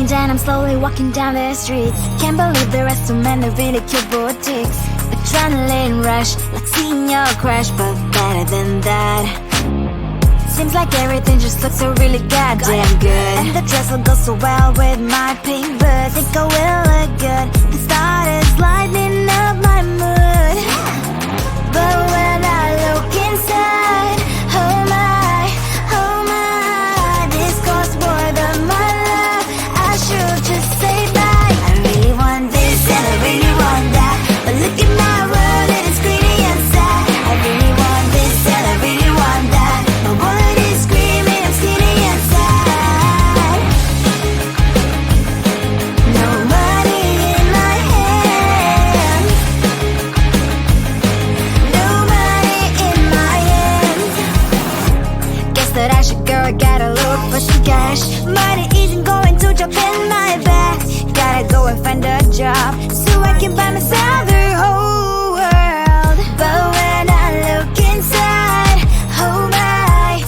긴장 I'm slowly walking down the streets. Can't believe there are so many really cute boutiques. Adrenaline rush, like seeing your crush, but better than that. Seems like everything just looks so really goddamn good. And the dress will go so well with my pink boots. Think I will look good. The start is lighting up my mood. But when I look inside, oh my, this costs more than my love. I should just say bye. I really want this and I really want that, but look at my world, it is greedy and sad. I really want this and I really want that. My wallet is screaming, I'm skinny and sad. No money in my hand. No money in my hand. Guess that I should go, I gotta look for some cash. Money isn't going to jump in my bag. Gotta go and find a job so I can buy myself the whole world. But when I look inside, oh my,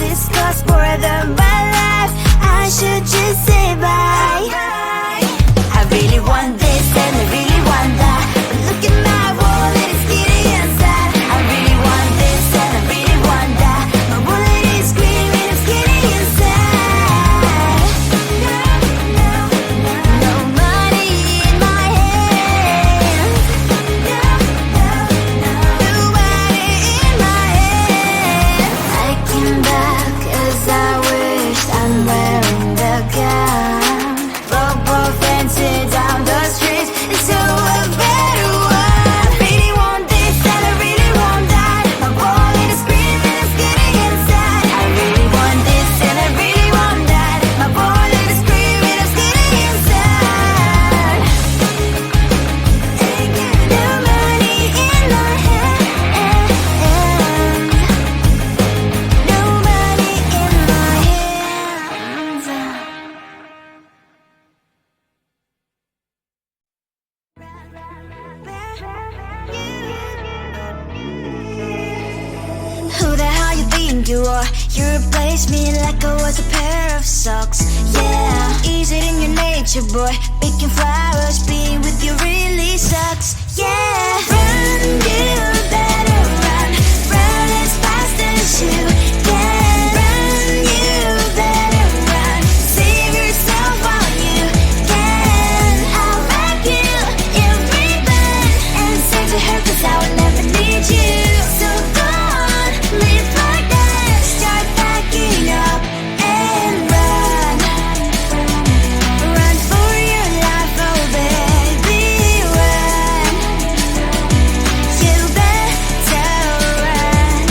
this costs more than my life. I should just say bye. I really want this and I really want that, but look at my wallet, it's skinny and sad. I really want this and I really want that. My wallet is screaming, I'm skinny and sad. No money in my hand. No money in my hand. I came back as I wished. I'm wearing the gown. Rubber fencing down the streets into a better one. Really want this and I really want that. My wallet is screaming, I'm skinny inside. I really want this and I really want that. My wallet is screaming, I'm skinny inside. No money in my hand. No money in my hands. Who the hell you think you are? You replaced me like I was a pair of socks. Yeah, is it in your nature, boy? Picking flowers, being with you really sucks. Yeah, run, you better run. Run as fast as you can. Run, you better run. Save yourself while you can. I'll wrap you in ribbon and send to her 'cause I will never need you. So go on, live like that. Start packing up and run. Run for your life, oh baby, run. You better run.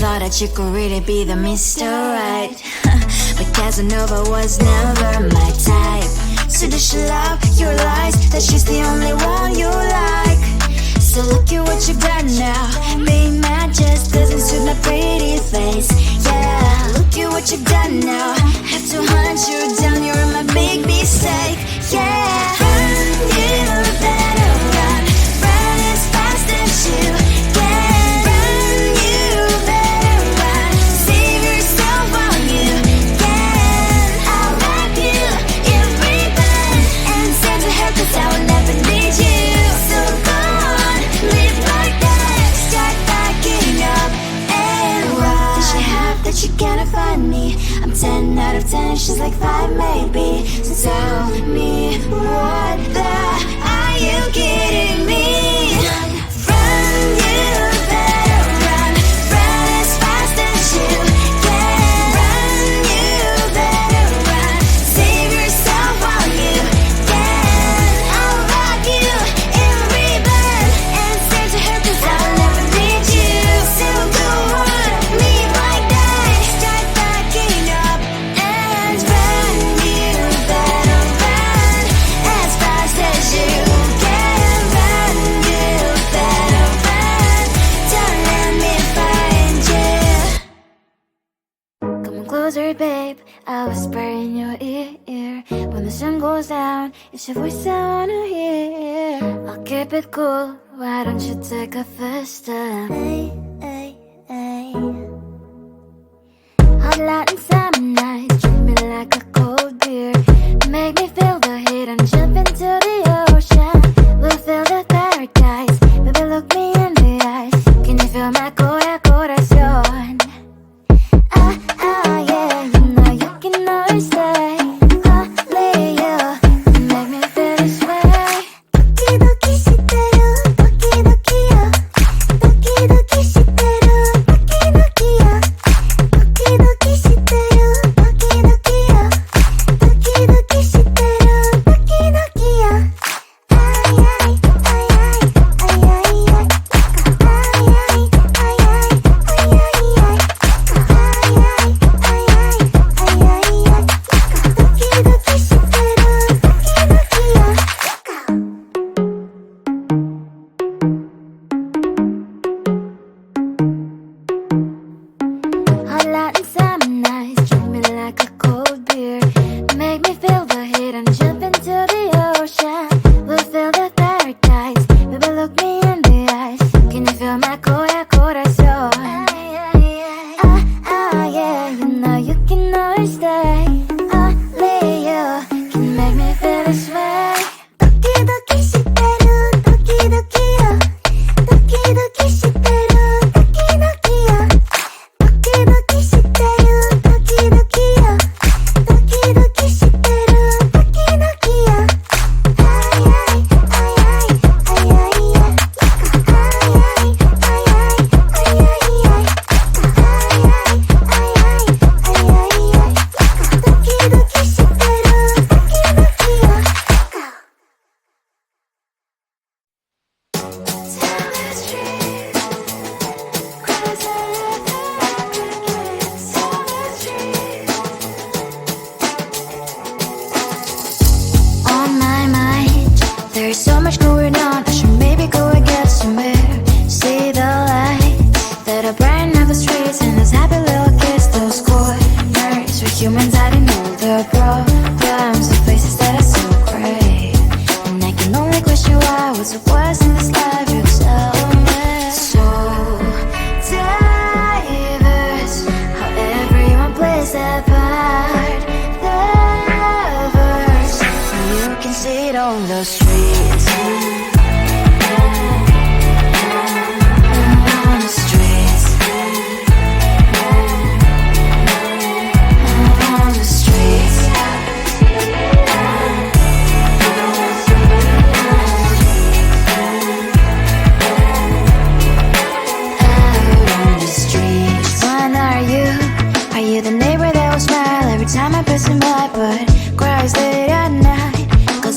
Thought that you could really be the Mr. Right, but Casanova was never my type. So does she love your lies, that she's the only one you like? So look at what you've done now. Being mad just doesn't suit my pretty face. Yeah, look at what you've done now. Have to hunt you down, you're my big mistake. Yeah, run, you better run. Run as fast as you can. Run, you better run. Save yourself while you can. I'll wrap you in ribbon and send to her 'cause I will never need you. So go on, live like that. Start packing up and run. What does she have that you cannot find me? I'm 10 out of 10, she's like 5 maybe. So tell me, what the are you kidding me? Run, you better run. Run as fast as you can. Run, you better run. Save yourself while you can. I'll wrap you in ribbon and send to her 'cause I'll never need you. So go on, live like that. Start packing up and run. You better run as fast as you can. Run, you better run. Don't let me find you. Come on closer, babe, I'll whisper in your ear. When the sun goes down, it's your voice I wanna hear. I'll keep it cool, why don't you take a first step? Hey, hey, hey. Hot light and summer night, treat me like a cold feel my corazón. Yeah, you know you can always say only you can make me feel this way. 도끼도끼 시대로 도끼도끼요. 도끼도끼 시대로 도끼도끼요. 도끼도끼 시대로 도끼도끼요. 도끼도끼 시대로 도끼도끼요. There's so much going on, I should maybe go and get some air. See the lights that are brighten up the streets, and those happy little kids, those corners where humans hiding all their problems, the places that are so great. And I can only question why, what's the worst in this life, you tell me. So diverse, how everyone plays their part. Diverse, and you can see it on the streets.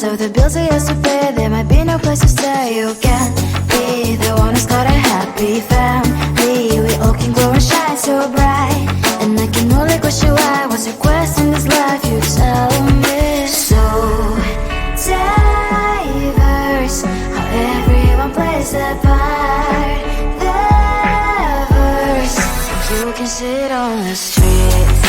Of the bills I used to pay, there might be no place to stay. You can't be the one who's got a happy family. We all can glow and shine so bright, and I can only question why. What's your quest in this life, you tell me. So diverse, how everyone plays their part. Diverse, you can sit on the streets.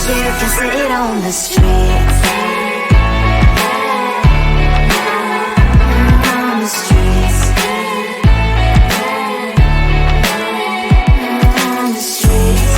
You can sit on the streets. On the streets. On the streets.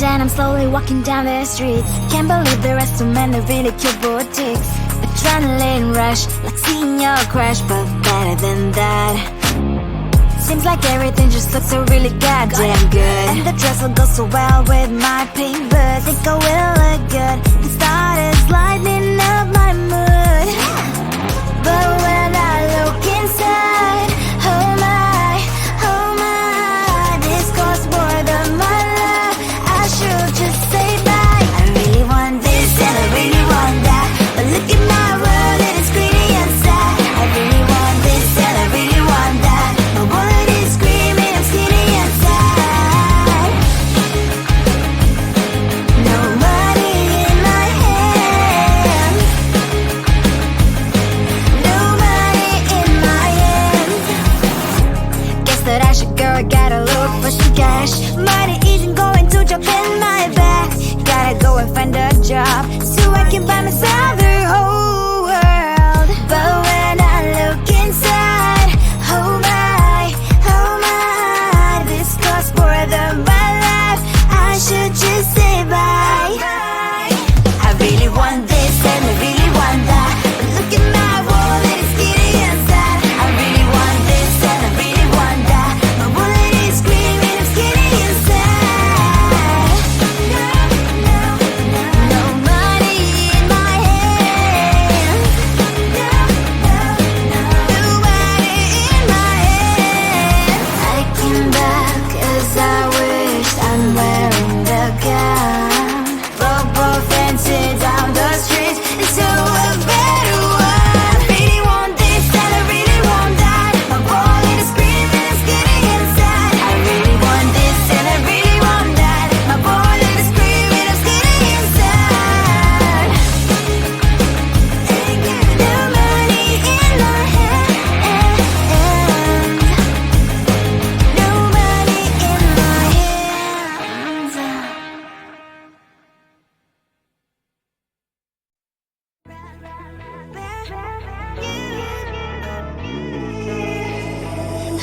And I'm slowly walking down the streets. Can't believe there are so many ridiculous boutiques. Adrenaline rush, like seeing your crush, but better than that. Seems like everything just looks so really goddamn good. And the dress will go so well with my pink boots. Think I will look good and started lighting up my mood. But when I look inside, oh my, this costs more than my life. I should just say bye. I really want this and I really want that, but look at my world, it is pretty and sad. I really want this and I really want that. My wallet is screaming, I'm skinny and sad. No money in my hand, no money in my hand. Guess that I should go, I gotta look for some cash. Money isn't going to jump in my bag. Gotta go and find a job so I can buy myself the whole world. But when I look inside, oh my, this costs more than my life. I should just say bye. I really want this and I really want that, but look at my wallet, it's skinny and sad. I really want this and I really want that. My wallet is screaming, I'm skinny and sad. No money in my hand, no money in my hand. I came back 'cause I wished I'm wearing the gown. Rubber fences down the streets into a better one. Really want this and I really want that. My wallet is screaming, it's getting inside. I really want this and I really want that. My wallet is screaming, it's getting inside. No money in my hand, no money in my hands.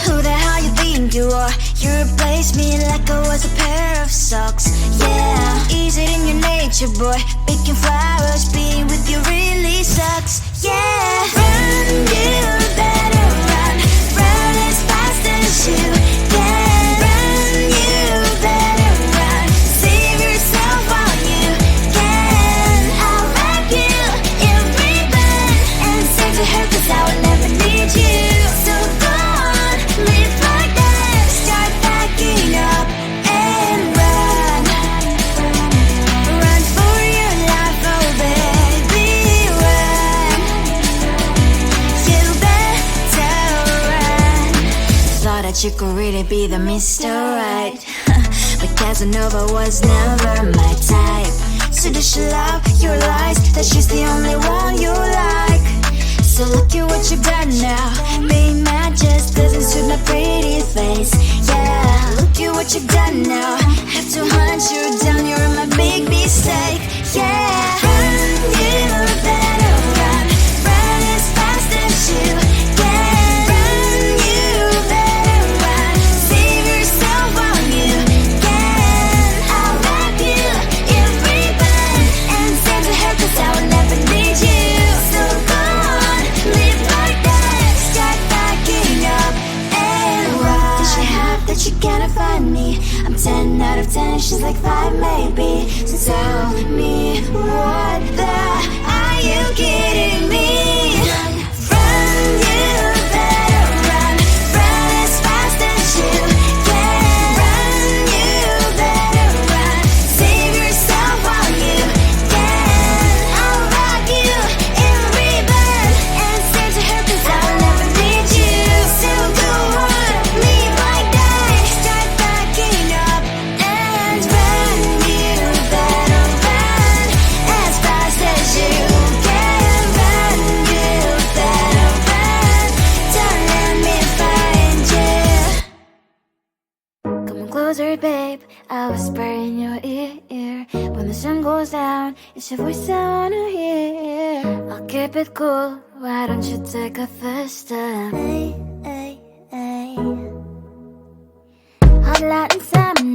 Who the hell you think you are? You replaced me like I was a pair of socks. Yeah, is it in your nature, boy? Picking flowers, being with you really sucks. Yeah, run, you better run, run as fast as you can. Run, you better run, save yourself while you can. I'll wrap you in ribbon and send to her 'cause I will never need you. So go on, live like that, start packing up and run. Run for your life, oh baby, run. You better run. Thought that you could really be the Mr. Right, but Casanova was never my type. So does she love your lies, that she's the only one you like? So look at what you've done now. Being mad just doesn't suit my pretty face. Yeah, look at what you've done now. Have to hunt you down, you're my big mistake. Yeah, run, you better run, run as fast as you can. Run, you better run, save yourself while you can. I'll wrap you in ribbon and send to her 'cause I will never need you. So go on, live like that, start packing up and run. Does she have that you cannot find me? I'm 10 out of 10, she's like 5 maybe. So tell me, what the are you kidding me? Run, you better run, run as fast as you can. Run, you better run, save yourself while you can. I'll wrap you in ribbon and send to her 'cause I'll never need you. So go on, live like that, start packing up and run. You better run as fast as you can. Run, you better run, don't let me find you. Come on closer, babe, I'll whisper in your ear. When the sun goes down, it's your voice I wanna hear. I'll keep it cool, why don't you take a first step? Hey, hey, hey. Hot light and summer